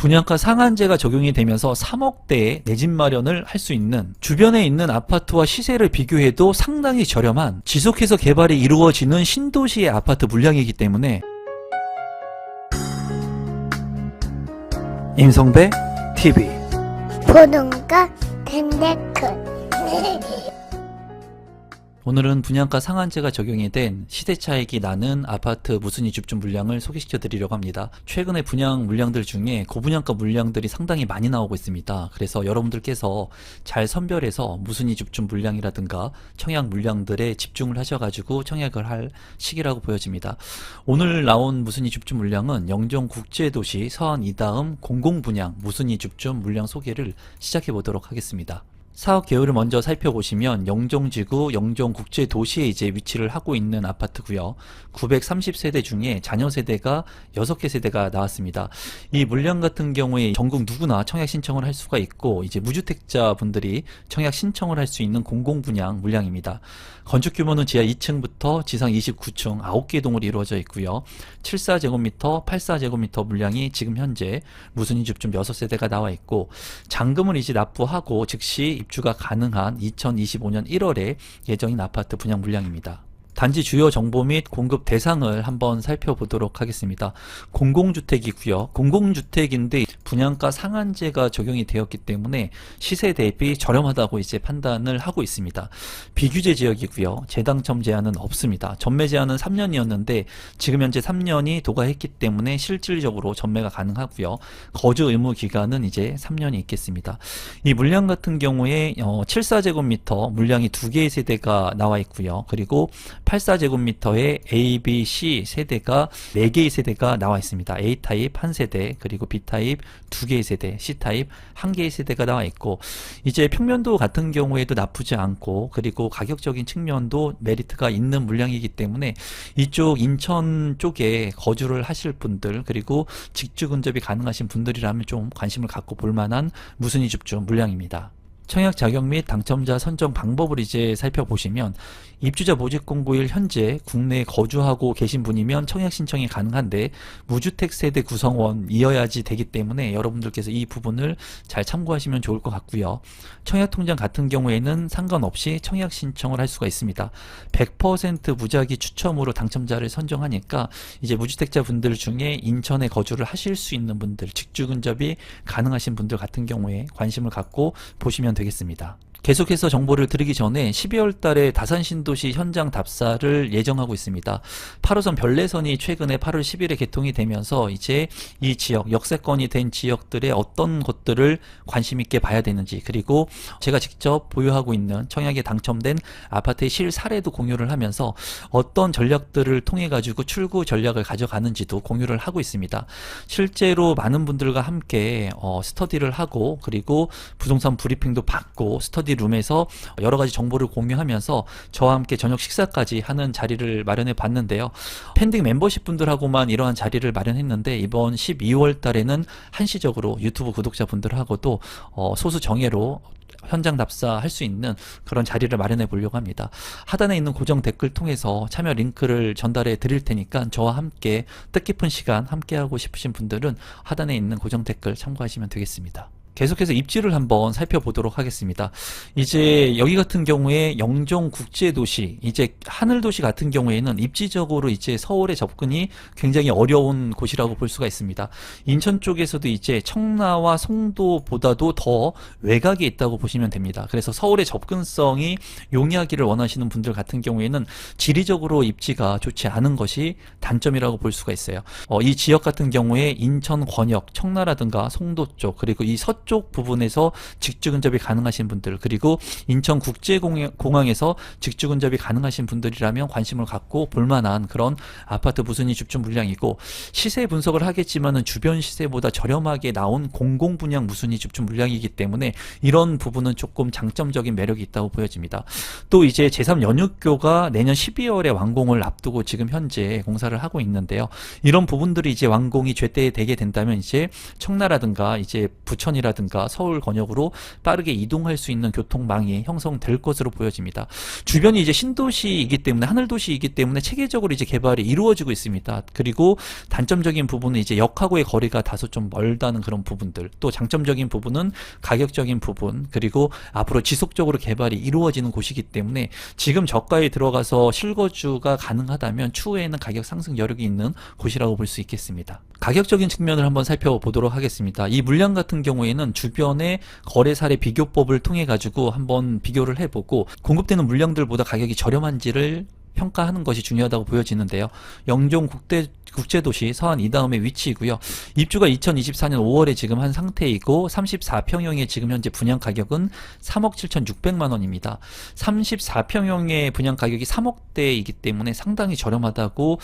분양가 상한제가 적용이 되면서 3억대의 내 집 마련을 할 수 있는, 주변에 있는 아파트와 시세를 비교해도 상당히 저렴한, 지속해서 개발이 이루어지는 신도시의 아파트 물량이기 때문에 임성배 TV 보동과 댄데크 오늘은 분양가 상한제가 적용이 된 시세 차익이 나는 아파트 무순위 집중 물량을 소개시켜 드리려고 합니다. 최근에 분양 물량들 중에 고분양가 물량들이 상당히 많이 나오고 있습니다. 그래서 여러분들께서 잘 선별해서 무순위 집중 물량이라든가 청약 물량들에 집중을 하셔가지고 청약을 할 시기라고 보여집니다. 오늘 나온 무순위 집중 물량은 영종국제도시 서안 이다음 공공분양 무순위 집중 물량 소개를 시작해 보도록 하겠습니다. 사업 개요를 먼저 살펴보시면 영종지구 영종국제도시에 이제 위치를 하고 있는 아파트고요. 930세대 중에 자녀 세대가 6개 세대가 나왔습니다. 이 물량 같은 경우에 전국 누구나 청약 신청을 할 수가 있고, 이제 무주택자 분들이 청약 신청을 할 수 있는 공공분양 물량입니다. 건축 규모는 지하 2층부터 지상 29층 9개 동으로 이루어져 있고요. 74제곱미터, 84제곱미터 물량이 지금 현재 무순위 집중 6세대가 나와 있고, 잔금을 이제 납부하고 즉시 입주가 가능한 2025년 1월에 예정인 아파트 분양 물량입니다. 단지 주요 정보 및 공급 대상을 한번 살펴보도록 하겠습니다. 공공주택이고요. 공공주택인데 분양가 상한제가 적용이 되었기 때문에 시세 대비 저렴하다고 이제 판단을 하고 있습니다. 비규제 지역이고요. 재당첨 제한은 없습니다. 전매 제한은 3년이었는데 지금 현재 3년이 도과했기 때문에 실질적으로 전매가 가능하고요. 거주 의무 기간은 이제 3년이 있겠습니다. 이 물량 같은 경우에 74제곱미터 물량이 2개의 세대가 나와 있고요. 그리고 84제곱미터의 A, B, C 세대가 4개의 세대가 나와 있습니다. A타입 1세대, 그리고 B타입 2개의 세대, C타입 1개의 세대가 나와 있고, 이제 평면도 같은 경우에도 나쁘지 않고, 그리고 가격적인 측면도 메리트가 있는 물량이기 때문에 이쪽 인천 쪽에 거주를 하실 분들, 그리고 직주 근접이 가능하신 분들이라면 좀 관심을 갖고 볼 만한 무순위 집중 물량입니다. 청약 자격 및 당첨자 선정 방법을 이제 살펴보시면, 입주자 모집 공고일 현재 국내에 거주하고 계신 분이면 청약 신청이 가능한데 무주택 세대 구성원이어야지 되기 때문에 여러분들께서 이 부분을 잘 참고하시면 좋을 것 같고요. 청약 통장 같은 경우에는 상관없이 청약 신청을 할 수가 있습니다. 100% 무작위 추첨으로 당첨자를 선정하니까 이제 무주택자 분들 중에 인천에 거주를 하실 수 있는 분들, 직주 근접이 가능하신 분들 같은 경우에 관심을 갖고 보시면 되겠습니다. 계속해서 정보를 드리기 전에 12월 달에 다산 신도시 현장 답사를 예정하고 있습니다. 8호선 별내선이 최근에 8월 10일에 개통이 되면서 이제 이 지역, 역세권이 된 지역들의 어떤 것들을 관심 있게 봐야 되는지, 그리고 제가 직접 보유하고 있는 청약에 당첨된 아파트의 실 사례도 공유를 하면서 어떤 전략들을 통해 가지고 출구 전략을 가져가는지도 공유를 하고 있습니다. 실제로 많은 분들과 함께 스터디를 하고, 그리고 부동산 브리핑도 받고 스터디 룸에서 여러 가지 정보를 공유하면서 저와 함께 저녁 식사까지 하는 자리를 마련해 봤는데요. 팬딩 멤버십 분들하고만 이러한 자리를 마련했는데 이번 12월 달에는 한시적으로 유튜브 구독자 분들하고도 소수 정예로 현장 답사할 수 있는 그런 자리를 마련해 보려고 합니다. 하단에 있는 고정 댓글 통해서 참여 링크를 전달해 드릴 테니까 저와 함께 뜻깊은 시간 함께하고 싶으신 분들은 하단에 있는 고정 댓글 참고하시면 되겠습니다. 계속해서 입지를 한번 살펴보도록 하겠습니다. 이제 여기 같은 경우에 영종국제도시, 이제 하늘도시 같은 경우에는 입지적으로 이제 서울에 접근이 굉장히 어려운 곳이라고 볼 수가 있습니다. 인천 쪽에서도 이제 청라와 송도보다도 더 외곽에 있다고 보시면 됩니다. 그래서 서울의 접근성이 용이하기를 원하시는 분들 같은 경우에는 지리적으로 입지가 좋지 않은 것이 단점이라고 볼 수가 있어요. 이 지역 같은 경우에 인천 권역, 청라라든가 송도 쪽, 그리고 이 서쪽 부분에서 직주 근접이 가능하신 분들, 그리고 인천국제공항에서 직주 근접이 가능하신 분들이라면 관심을 갖고 볼만한 그런 아파트 무순위 집중 물량이고, 시세 분석을 하겠지만은 주변 시세보다 저렴하게 나온 공공분양 무순위 집중 물량이기 때문에 이런 부분은 조금 장점적인 매력이 있다고 보여집니다. 또 이제 제3연육교가 내년 12월에 완공을 앞두고 지금 현재 공사를 하고 있는데요. 이런 부분들이 이제 완공이 제때 되게 된다면 이제 청라라든가 이제 부천이라든가 서울 권역으로 빠르게 이동할 수 있는 교통망이 형성될 것으로 보여집니다. 주변이 이제 신도시이기 때문에 하늘도시이기 때문에 체계적으로 이제 개발이 이루어지고 있습니다. 그리고 단점적인 부분은 이제 역하고의 거리가 다소 좀 멀다는 그런 부분들, 또 장점적인 부분은 가격적인 부분, 그리고 앞으로 지속적으로 개발이 이루어지는 곳이기 때문에 지금 저가에 들어가서 실거주가 가능하다면 추후에는 가격 상승 여력이 있는 곳이라고 볼 수 있겠습니다. 가격적인 측면을 한번 살펴보도록 하겠습니다. 이 물량 같은 경우에는 주변의 거래 사례 비교법을 통해 가지고 한번 비교를 해보고 공급되는 물량들보다 가격이 저렴한지를 평가하는 것이 중요하다고 보여지는데요. 영종 국제도시 서안 이다음의 위치이고요. 입주가 2024년 5월에 지금 한 상태이고 34평형의 지금 현재 분양 가격은 3억 7,600만 원입니다. 34평형의 분양 가격이 3억대이기 때문에 상당히 저렴하다고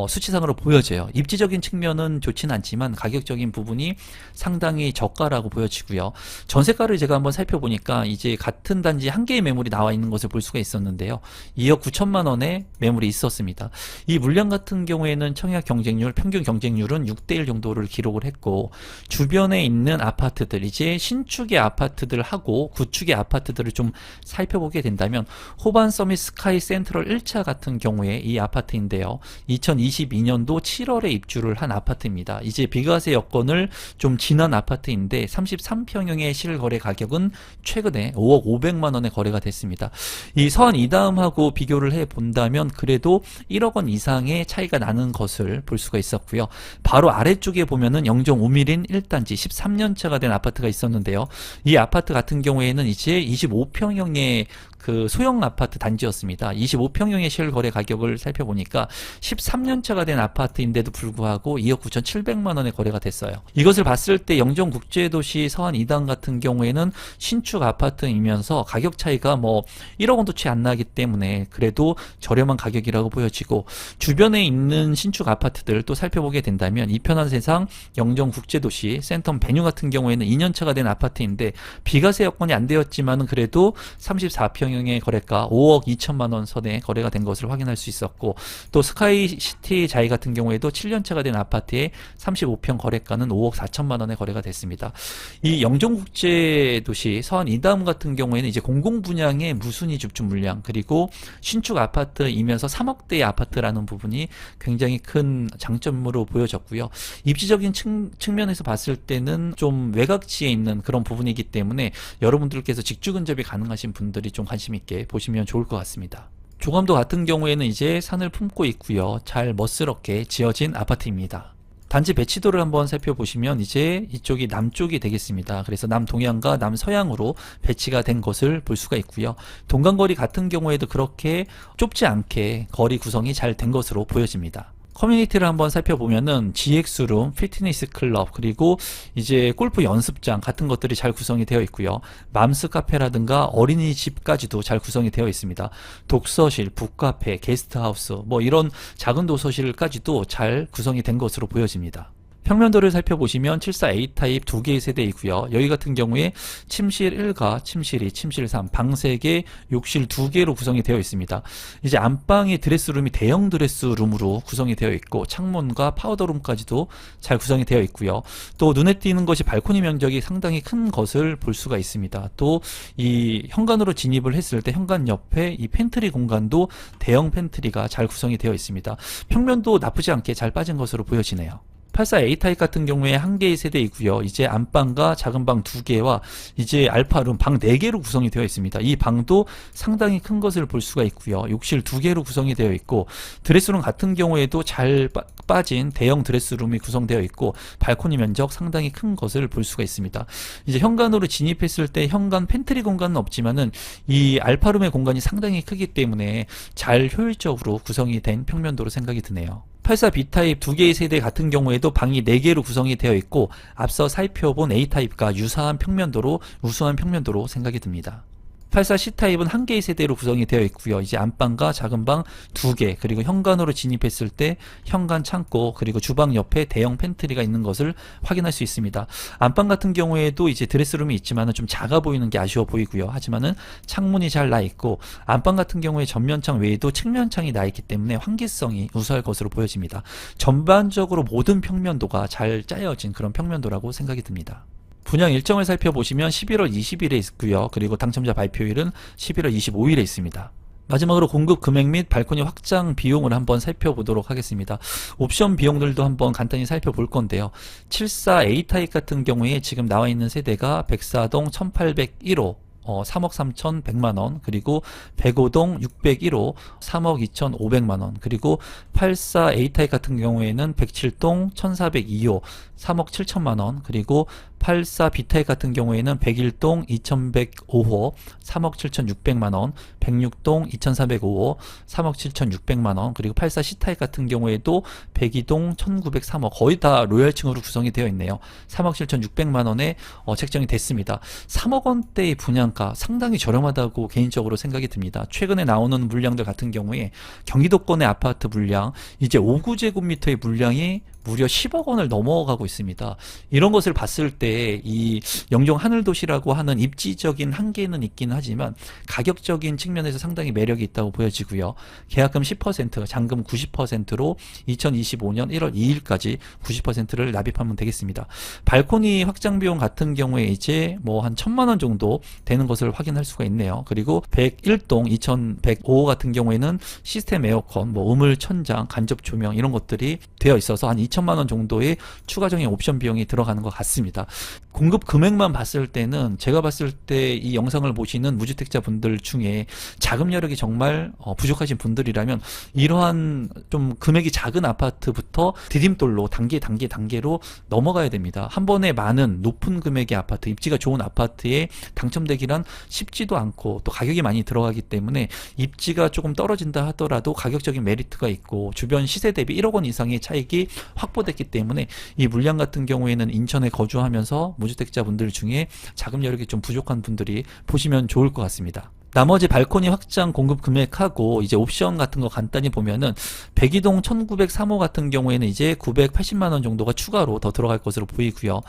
수치상으로 보여져요. 입지적인 측면은 좋지는 않지만 가격적인 부분이 상당히 저가라고 보여지고요. 전세가를 제가 한번 살펴보니까 이제 같은 단지 한 개의 매물이 나와 있는 것을 볼 수가 있었는데요. 2억 9천만 원의 매물이 있었습니다. 이 물량 같은 경우에는 청약 경쟁률, 평균 경쟁률은 6대1 정도를 기록을 했고 주변에 있는 아파트들, 이제 신축의 아파트들하고 구축의 아파트들을 좀 살펴보게 된다면 호반 서밋 스카이 센트럴 1차 같은 경우에 이 아파트인데요. 2022년도 7월에 입주를 한 아파트입니다. 이제 비과세 여건을 좀 지난 아파트인데 33평형의 실거래 가격은 최근에 5억 500만 원에 거래가 됐습니다. 이 서안 이다음하고 비교를 해본다면 그래도 1억 원 이상의 차이가 나는 것을 볼 수가 있었고요. 바로 아래쪽에 보면은 영종 우미린 1단지 13년차가 된 아파트가 있었는데요. 이 아파트 같은 경우에는 이제 25평형의 그 소형 아파트 단지였습니다. 25평형의 실거래 가격을 살펴보니까 13년차가 된 아파트인데도 불구하고 2억 9,700만 원에 거래가 됐어요. 이것을 봤을 때 영종국제도시 서안 2단 같은 경우에는 신축 아파트이면서 가격 차이가 뭐 1억 원도 채 안 나기 때문에 그래도 저렴한 가격이라고 보여지고 주변에 있는 신축 아파트들 또 살펴보게 된다면 이편한 세상 영종국제도시 센텀 베뉴 같은 경우에는 2년차가 된 아파트인데 비과세 여건이 안 되었지만은 그래도 34평형의 거래가 5억 2천만 원 선에 거래가 된 것을 확인할 수 있었고 또 스카이시티 자이 같은 경우에도 7년차가 된 아파트의 35평 거래가는 5억 4천만 원에 거래가 됐습니다. 이 영종국제도시 서안 이다음 같은 경우에는 이제 공공분양의 무순위 집중 물량 그리고 신축 아파트이면서 3억대의 아파트라는 부분이 굉장히 큰 장점으로 보여졌고요. 입지적인 측면에서 봤을 때는 좀 외곽지에 있는 그런 부분이기 때문에 여러분들께서 직주 근접이 가능하신 분들이 좀 관심 있게 보시면 좋을 것 같습니다. 조감도 같은 경우에는 이제 산을 품고 있고요. 잘 멋스럽게 지어진 아파트입니다. 단지 배치도를 한번 살펴보시면 이제 이쪽이 남쪽이 되겠습니다. 그래서 남동향과 남서향으로 배치가 된 것을 볼 수가 있고요. 동간거리 같은 경우에도 그렇게 좁지 않게 거리 구성이 잘 된 것으로 보여집니다. 커뮤니티를 한번 살펴보면은 GX룸, 피트니스 클럽, 그리고 이제 골프 연습장 같은 것들이 잘 구성이 되어 있고요. 맘스 카페라든가 어린이집까지도 잘 구성이 되어 있습니다. 독서실, 북카페, 게스트하우스, 뭐 이런 작은 도서실까지도 잘 구성이 된 것으로 보여집니다. 평면도를 살펴보시면 74A 타입 2개의 세대이고요. 여기 같은 경우에 침실 1가 침실 2, 침실 3, 방 3개, 욕실 2개로 구성이 되어 있습니다. 이제 안방의 드레스룸이 대형 드레스룸으로 구성이 되어 있고 창문과 파우더룸까지도 잘 구성이 되어 있고요. 또 눈에 띄는 것이 발코니 면적이 상당히 큰 것을 볼 수가 있습니다. 또 이 현관으로 진입을 했을 때 현관 옆에 이 팬트리 공간도 대형 팬트리가 잘 구성이 되어 있습니다. 평면도 나쁘지 않게 잘 빠진 것으로 보여지네요. 84A 타입 같은 경우에 1개의 세대이고요. 이제 안방과 작은 방 2개와 이제 알파룸 방 4개로 구성이 되어 있습니다. 이 방도 상당히 큰 것을 볼 수가 있고요. 욕실 2개로 구성이 되어 있고 드레스룸 같은 경우에도 잘 빠진 대형 드레스룸이 구성되어 있고 발코니 면적 상당히 큰 것을 볼 수가 있습니다. 이제 현관으로 진입했을 때 현관 팬트리 공간은 없지만은 이 알파룸의 공간이 상당히 크기 때문에 잘 효율적으로 구성이 된 평면도로 생각이 드네요. 84B 타입 2개의 세대 같은 경우에도 방이 4개로 구성이 되어 있고 앞서 살펴본 A 타입과 유사한 평면도로 우수한 평면도로 생각이 듭니다. 84C 타입은 1개의 세대로 구성이 되어 있고요. 이제 안방과 작은 방 2개, 그리고 현관으로 진입했을 때 현관 창고, 그리고 주방 옆에 대형 팬트리가 있는 것을 확인할 수 있습니다. 안방 같은 경우에도 이제 드레스룸이 있지만은 좀 작아 보이는 게 아쉬워 보이고요. 하지만은 창문이 잘 나 있고 안방 같은 경우에 전면창 외에도 측면창이 나 있기 때문에 환기성이 우수할 것으로 보여집니다. 전반적으로 모든 평면도가 잘 짜여진 그런 평면도라고 생각이 듭니다. 분양 일정을 살펴보시면 11월 20일에 있고요. 그리고 당첨자 발표일은 11월 25일에 있습니다. 마지막으로 공급 금액 및 발코니 확장 비용을 한번 살펴보도록 하겠습니다. 옵션 비용들도 한번 간단히 살펴볼 건데요. 74 A타입 같은 경우에 지금 나와 있는 세대가 백사동 1801호 3억 3,100만원, 그리고 105동 601호 3억 2,500만원, 그리고 84 A타입 같은 경우에는 107동 1402호 3억 7천만원, 그리고 84 B타입 같은 경우에는 101동 2105호 3억 7,600만원, 106동 2405호 3억 7,600만원, 그리고 84 C타입 같은 경우에도 102동 1903호, 거의 다 로얄층으로 구성이 되어 있네요. 3억 7,600만원에 책정이 됐습니다. 3억 원대의 분양가 상당히 저렴하다고 개인적으로 생각이 듭니다. 최근에 나오는 물량들 같은 경우에 경기도권의 아파트 물량, 이제 5구제곱미터의 물량이 무려 10억 원을 넘어가고 있습니다. 이런 것을 봤을 때 이 영종 하늘도시라고 하는 입지적인 한계는 있긴 하지만 가격적인 측면에서 상당히 매력이 있다고 보여지고요. 계약금 10%, 잔금 90%로 2025년 1월 2일까지 90%를 납입하면 되겠습니다. 발코니 확장 비용 같은 경우에 이제 뭐 한 1,000만 원 정도 되는 것을 확인할 수가 있네요. 그리고 101동 2105호 같은 경우에는 시스템 에어컨, 뭐 우물 천장, 간접 조명 이런 것들이 되어 있어서 한 2,000만 원 정도의 추가적인 옵션 비용이 들어가는 것 같습니다. 공급 금액만 봤을 때는 제가 봤을 때 이 영상을 보시는 무주택자 분들 중에 자금 여력이 정말 부족하신 분들이라면 이러한 좀 금액이 작은 아파트부터 디딤돌로 단계로 넘어가야 됩니다. 한 번에 많은 높은 금액의 아파트, 입지가 좋은 아파트에 당첨되기란 쉽지도 않고 또 가격이 많이 들어가기 때문에 입지가 조금 떨어진다 하더라도 가격적인 메리트가 있고 주변 시세 대비 1억 원 이상의 차익이 확보됐기 때문에 이 물량 같은 경우에는 인천에 거주하면서 무주택자 분들 중에 자금 여력이 좀 부족한 분들이 보시면 좋을 것 같습니다. 나머지 발코니 확장 공급 금액하고 이제 옵션 같은 거 간단히 보면은 102동 1903호 같은 경우에는 이제 980만 원 정도가 추가로 더 들어갈 것으로 보이고요.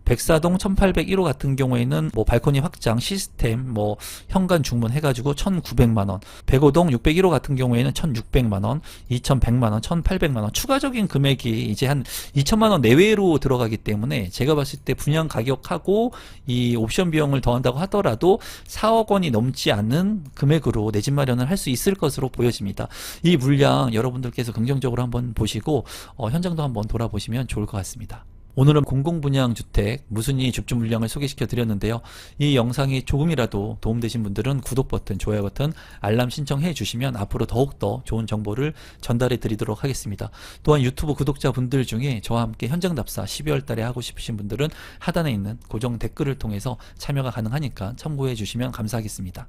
백사동 1801호 같은 경우에는 뭐 발코니 확장 시스템 뭐 현관 중문 해가지고 1900만 원, 105동 601호 같은 경우에는 1600만 원, 2100만 원, 1800만 원 추가적인 금액이 이제 한 2천만 원 내외로 들어가기 때문에 제가 봤을 때 분양 가격하고 이 옵션 비용을 더한다고 하더라도 4억 원이 넘지 않는 금액으로 내 집 마련을 할 수 있을 것으로 보여집니다. 이 물량 여러분들께서 긍정적으로 한번 보시고 현장도 한번 돌아보시면 좋을 것 같습니다. 오늘은 공공분양주택 무순위 줍줍 물량을 소개시켜 드렸는데요. 이 영상이 조금이라도 도움되신 분들은 구독 버튼, 좋아요 버튼, 알람 신청해 주시면 앞으로 더욱더 좋은 정보를 전달해 드리도록 하겠습니다. 또한 유튜브 구독자분들 중에 저와 함께 현장 답사 12월 달에 하고 싶으신 분들은 하단에 있는 고정 댓글을 통해서 참여가 가능하니까 참고해 주시면 감사하겠습니다.